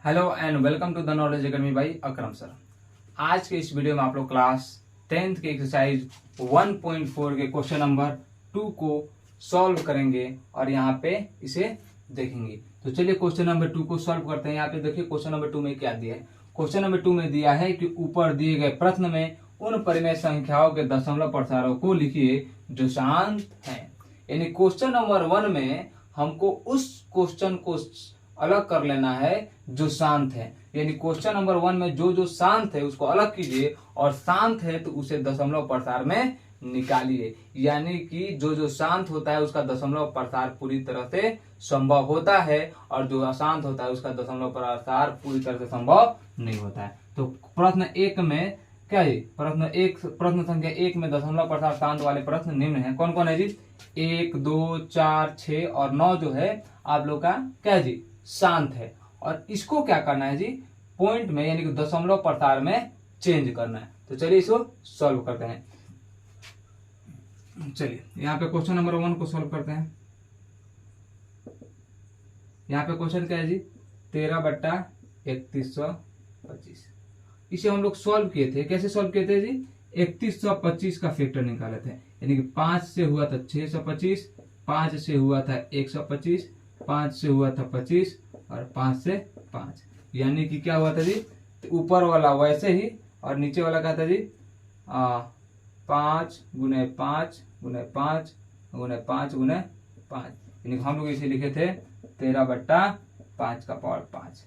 Hello and welcome to the knowledge academy by Akram sir. आज के इस वीडियो में आप लोग क्लास 10th के एक्सरसाइज 1.4 के क्वेश्चन नंबर 2 को सॉल्व करेंगे और यहाँ पे इसे देखेंगे। तो चलिए क्वेश्चन नंबर 2 को सॉल्व करते हैं। यहाँ पे देखिए क्वेश्चन नंबर 2 में क्या दिया है। क्वेश्चन नंबर 2 में दिया है कि ऊपर दिए गए प्रश्न में उन परिमेय संख्याओं के दशमलव प्रसारों को लिखिए जो शांत हैं। यानी क्वेश्चन नंबर 1 में हमको उस क्वेश्चन को अलग कर लेना है जो शांत है। यानी क्वेश्चन नंबर 1 में जो जो शांत है उसको अलग कीजिए और शांत है तो उसे दशमलव प्रसार में निकालिए। यानी कि जो जो शांत होता है उसका दशमलव प्रसार पूरी तरह से संभव होता है और जो अशांत होता है उसका दशमलव प्रसार पूरी तरह से संभव नहीं होता है। तो प्रश्न 1 में क्या है? प्रश्न संख्या 1 में दशमलव प्रसार शांत वाले प्रश्न निम्न है। कौन कौन है जी? 1, 2, 4, 6 और 9 जो है आप लोग का क्या है जी? शांत है। और इसको क्या करना है जी? पॉइंट में यानी कि दशमलव प्रसार में चेंज करना है। तो चलिए इसको सॉल्व करते हैं। चलिए यहाँ पे क्वेश्चन नंबर 1 को सॉल्व करते हैं। यहाँ पे क्वेश्चन क्या है जी? 13/3125। इसे हम लोग सॉल्व किए थे। कैसे सॉल्व किए थे जी? 3125 का फैक्टर निकाले थे। यानी कि 5 से हुआ था 625, 5 से हुआ था 125, 5 से हुआ था 25 और 5 से 5। यानी कि क्या हुआ था जी? तो ऊपर वाला वैसे ही और नीचे वाला क्या था जी? 5 गुने 5 गुने 5 गुने 5 गुने 5। यानी हम लोग इसे लिखे थे 13/5 का पावर 5।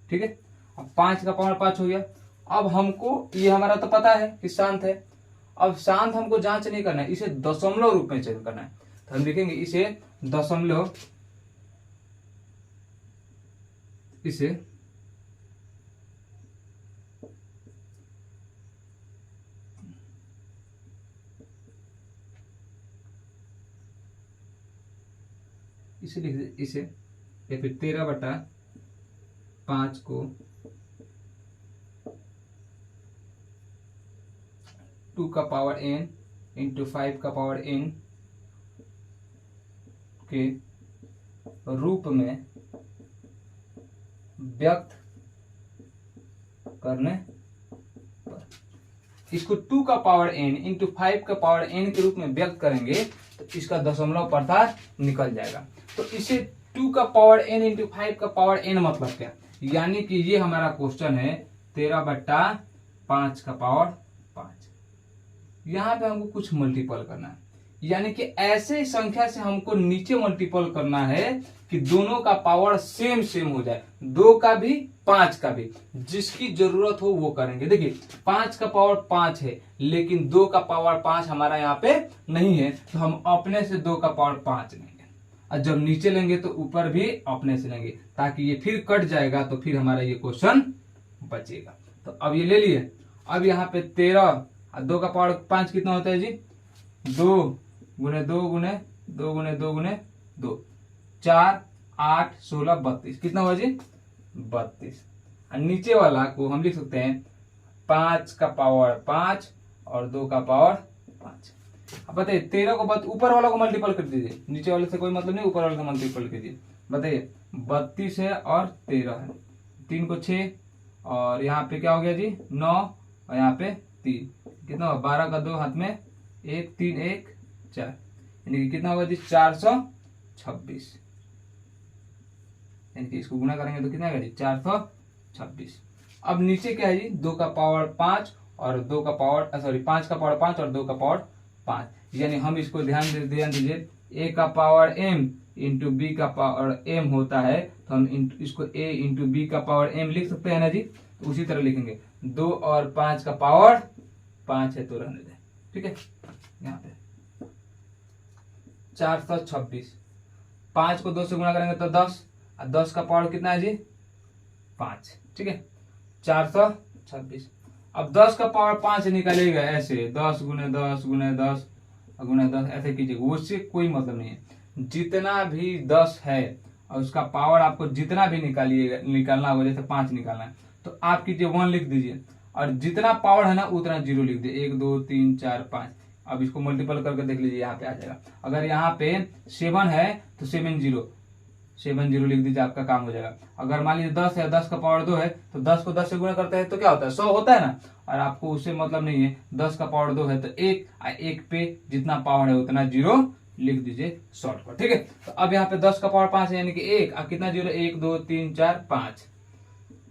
ठीक है। अब 5 का पावर 5 हो गया। अब हमको ये हमारा तो पता है कि शांत है। अब शांत हमको जांच नहीं करना है, इसे दशमलव रूप में चेंज करना है। तो हम लिखेंगे इसे दशमलव, इसे लिख दे इसे, या फिर 13/5 को 2 का पावर n इंटू 5 का पावर n के रूप में व्यक्त करने पर, इसको 2 का पावर n इंटू 5 का पावर n के रूप में व्यक्त करेंगे तो इसका दशमलव प्रसार निकल जाएगा। तो इसे 2 का पावर n इंटू 5 का पावर n मतलब क्या? यानी कि ये हमारा क्वेश्चन है 13/5 का पावर 5। यहाँ पे हमको कुछ मल्टीपल करना है। यानी कि ऐसे संख्या से हमको नीचे मल्टीपल करना है कि दोनों का पावर सेम सेम हो जाए, 2 का भी 5 का भी। जिसकी जरूरत हो वो करेंगे। देखिए 5 का पावर 5 है लेकिन 2 का पावर 5 हमारा यहाँ पे नहीं है, तो हम अपने से 2 का पावर 5 लेंगे और जब नीचे लेंगे तो ऊपर भी अपने से लेंगे ताकि ये फिर कट जाएगा तो फिर हमारा ये क्वेश्चन बचेगा। तो अब ये ले लिए। अब यहाँ पे 13 और 2 का पावर 5 कितना होता है जी? 2 गुने 2 गुने 2 गुने 2 गुने 2, 4, 8, 16, 32। कितना हुआ जी? 32। और नीचे वाला को हम लिख सकते हैं 5 का पावर 5 और 2 का पावर 5। अब बताइए 13 को ऊपर वाला को मल्टीपल कर दीजिए, नीचे वाले से कोई मतलब नहीं, ऊपर वाले को मल्टीपल कीजिए। बताइए 32 है और 13 है, 3 को 6 और यहाँ पे क्या हो गया जी? 9 और यहाँ पे 3। कितना हुआ? 12 का 2 हाथ में 1, 3, 1, 4। यानी कि कितना होगा जी? 426। यानी कि इसको गुना करेंगे तो कितना आएगा जी? 426। अब नीचे क्या है जी? 2 का पावर 5 और 2 का पावर 5 का पावर 5 और 2 का पावर 5। यानी हम इसको ध्यान दीजिए, a का पावर m इंटू बी का पावर m होता है तो हम इसको a इंटू बी का पावर m लिख सकते हैं ना जी? तो उसी तरह लिखेंगे 2 और 5 का पावर 5 है तो रहने दें। ठीक है। यहाँ पे 426, 5 को 2 से गुना करेंगे तो 10 और 10 का पावर कितना है जी? 5। ठीक है, 426। अब 10 का पावर 5 निकालेगा ऐसे 10 गुने 10 गुने 10 गुने 10 ऐसे कीजिएगा, उससे कोई मतलब नहीं है। जितना भी 10 है और उसका पावर आपको जितना भी निकालना होगा, जैसे 5 निकालना है तो आप कीजिए 1 लिख दीजिए और जितना पावर है ना उतना 0 लिख दिए, 1, 2, 3, 4, 5। अब इसको मल्टीपल करके देख लीजिए, यहाँ पे आ जाएगा। अगर यहाँ पे 7 है तो 7 0 70 लिख दीजिए, आपका काम हो जाएगा। अगर मान लीजिए 10 है, 10 का पावर 2 है, तो 10 को 10 से गुणा करते हैं तो क्या होता है, 100 होता है ना। और आपको उससे मतलब नहीं है, 10 का पावर 2 है तो 1 पे जितना पावर है उतना 0 लिख दीजिए शॉर्टकट, ठीक है। तो अब यहाँ पे 10 का पावर 5 है, यानी कि 1, अब कितना 0, 1 2 3 4 5,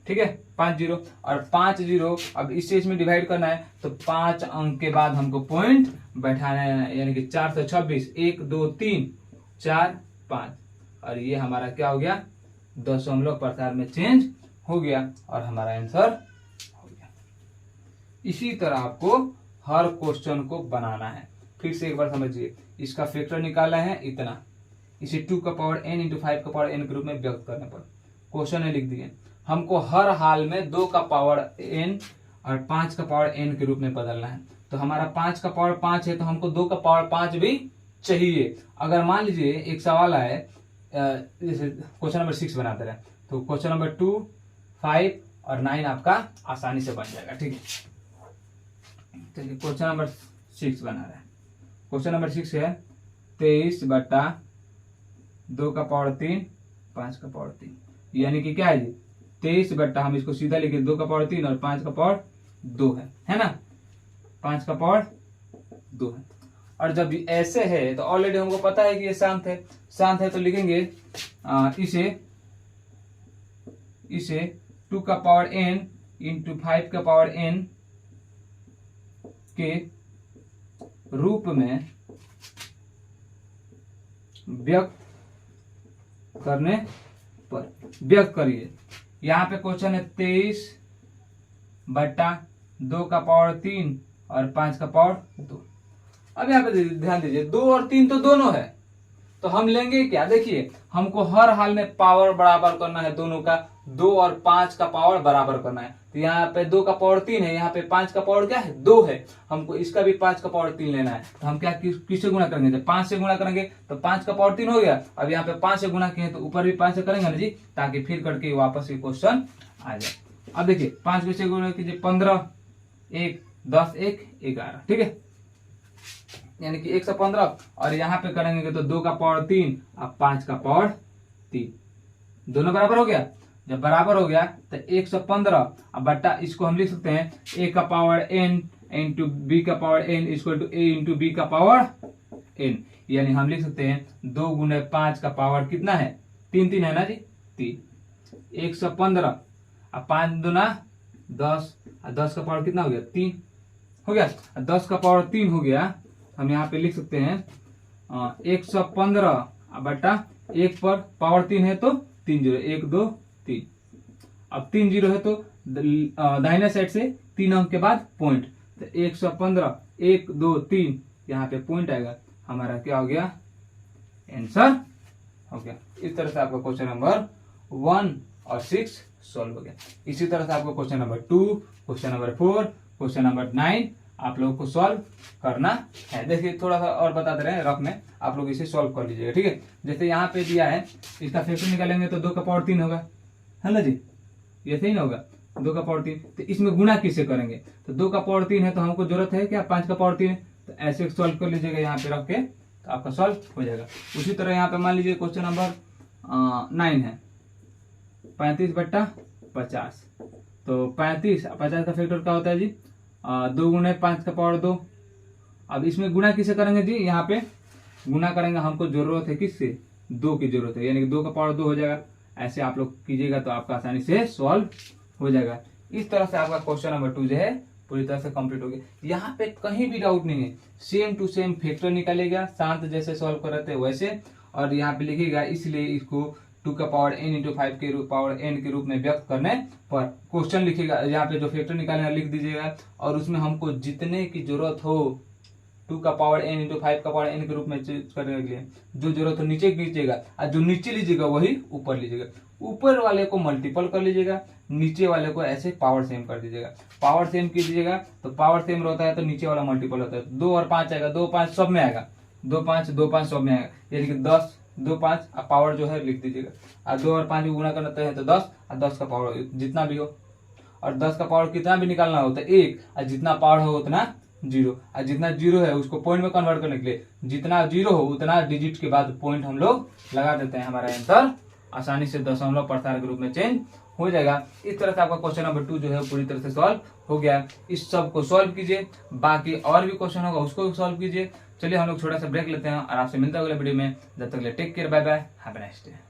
ठीक है, 5 0 और 5 0। अब इससे इसमें डिवाइड करना है तो 5 अंक के बाद हमको पॉइंट बैठाना है, यानी कि 4 से 26, 1 2 3 4 5, और ये हमारा क्या हो गया, दशमलव प्रकार में चेंज हो गया और हमारा आंसर हो गया। इसी तरह आपको हर क्वेश्चन को बनाना है। फिर से एक बार समझिए, इसका फैक्टर निकाला है इतना, इसे 2 का पावर n इंटू 5 का पावर n के रूप में व्यक्त करने पर क्वेश्चन है लिख दिए। हमको हर हाल में 2 का पावर n और 5 का पावर n के रूप में बदलना है। तो हमारा 5 का पावर 5 है तो हमको 2 का पावर 5 भी चाहिए। अगर मान लीजिए एक सवाल आए, जैसे क्वेश्चन नंबर 6 बनाते रहे, तो क्वेश्चन नंबर 2, 5 और 9 आपका आसानी से बन जाएगा, ठीक है। चलिए क्वेश्चन नंबर 6 बना रहे हैं। क्वेश्चन नंबर 6 है 23 बटा 2 का पावर 3 5 का पावर 3, यानी कि क्या है जी, 23 बट्टा, हम इसको सीधा लिखे 2 का पावर 3 और 5 का पावर 2 है ना, 5 का पावर 2 है। और जब ऐसे है तो ऑलरेडी हमको पता है कि ये शांत है, शांत है तो लिखेंगे इसे 2 का पावर n इंटू 5 का पावर n के रूप में व्यक्त करने पर व्यक्त करिए। यहाँ पे क्वेश्चन है 23 बट्टा 2 का पावर 3 और 5 का पावर 2। अब यहाँ पे ध्यान दीजिए, 2 और 3 तो दोनों है, तो हम लेंगे क्या, देखिए हमको हर हाल में पावर बराबर करना है दोनों का, 2 और 5 का पावर बराबर करना है। तो यहाँ पे 2 का पावर 3 है, यहाँ पे 5 का पावर क्या है, 2 है, हमको इसका भी 5 का पावर 3 लेना है। तो हम क्या किससे गुणा करेंगे, जब 5 से गुणा करेंगे तो 5 का पावर 3 हो गया। अब यहाँ पे 5 से गुणा किए तो ऊपर भी 5 से करेंगे ना जी, ताकि फिर करके वापस ये क्वेश्चन आ जाए। अब देखिए 5 से गुणा कीजिए, 15 1 10 1 11, ठीक है, यानी कि 115। और यहाँ पे करेंगे तो 2 का पावर 3 और 5 का पावर 3, दोनों बराबर हो गया। जब बराबर हो गया तो 115 अब बट्टा, इसको हम लिख सकते हैं a का पावर n इंटू b का power n equal to a into b का पावर n, यानी हम लिख सकते हैं 2 गुने 5 का पावर कितना है, 3 3 है ना जी, 3, 115 अब 5 दूना 10 और 10 का पावर कितना हो गया, 3 हो गया। 10 का पावर 3 हो गया, हम यहाँ पे लिख सकते हैं 115 बट्टा 1 पर पावर 3 है तो 3 0 1 2 3, अब 3 0 है तो दाहिने साइड से 3 अंक के बाद पॉइंट, तो 115 1 2 3 यहाँ पे पॉइंट आएगा, हमारा क्या हो गया, आंसर हो गया। इस तरह से आपका क्वेश्चन नंबर 1 और 6 सॉल्व हो गया। इसी तरह से आपको question number 2, question number 4, question number 9 आप लोगों को सॉल्व करना है। देखिए थोड़ा सा और बता दे रहे हैं रफ में, आप लोग इसे सॉल्व कर लीजिएगा, ठीक है। जैसे यहाँ पे दिया है, इसका फैक्टर निकालेंगे तो 2 का पावर 3 होगा, है ना जी, ये सही ना होगा, 2 का पावर 3। तो इसमें गुना किससे करेंगे, तो 2 का पावर 3 है तो हमको जरूरत है क्या, 5 का पावर 3 है, तो ऐसे सॉल्व कर लीजिएगा यहाँ पे रख के, तो आपका सॉल्व हो जाएगा। उसी तरह यहाँ पे मान लीजिए क्वेश्चन नंबर 9 है 35 बट्टा 50, तो 35 50 का फैक्टर क्या होता है जी, 2 गुने 5 का पावर 2। अब इसमें गुना किसे करेंगे जी, यहाँ पे गुना करेंगे, हमको जरूरत है किससे, 2 की जरूरत है, यानी कि 2 का पावर 2 हो जाएगा। ऐसे आप लोग कीजिएगा तो आपका आसानी से सॉल्व हो जाएगा। इस तरह से आपका क्वेश्चन नंबर 2 जो है पूरी तरह से कंप्लीट हो गया। यहाँ पे कहीं भी डाउट नहीं है, सेम टू सेम फैक्टर निकालेगा, शांत जैसे सॉल्व कर रहे थे वैसे, और यहाँ पे लिखेगा, इसलिए इसको 2 का पावर n इंटू 5 के पावर n के रूप में व्यक्त करने पर क्वेश्चन लिखेगा। यहाँ पे जो फैक्टर निकालना लिख दीजिएगा, और उसमें हमको जितने की जरूरत हो 2 का पावर n इंटू 5 का पावर n के रूप में करने के लिए जो जरूरत हो नीचे लीजिएगा, और जो नीचे लीजिएगा वही ऊपर लीजिएगा। ऊपर वाले को मल्टीपल कर लीजिएगा, नीचे वाले को ऐसे पावर सेम कर दीजिएगा। पावर सेम कीजिएगा तो पावर सेम रहता है तो नीचे वाला मल्टीपल होता है। 2 और 5 आएगा, 2 5 सब में आएगा, 2 5 2 5 सब में आएगा, यानी कि 10 2 5 पावर जो है लिख दीजिएगा। और 2 और 5 को गुणा करना है तो 10, और 10 का पावर जितना भी हो, और 10 का पावर कितना भी निकालना होता है 1, और जितना पावर हो उतना 0, और जितना 0 है उसको पॉइंट में कन्वर्ट करने के लिए जितना 0 हो उतना डिजिट के बाद पॉइंट हम लोग लगा देते हैं, हमारा आंसर आसानी से दशमलव प्रसार के रूप में चेंज हो जाएगा। इस तरह से आपका क्वेश्चन नंबर 2 जो है पूरी तरह से सॉल्व हो गया। इस सब को सॉल्व कीजिए, बाकी और भी क्वेश्चन होगा उसको सॉल्व कीजिए। चलिए हम लोग छोटा सा ब्रेक लेते हैं और आपसे मिलते हैं अगले वीडियो में। जब तक के लिए take care, bye bye, have a nice day.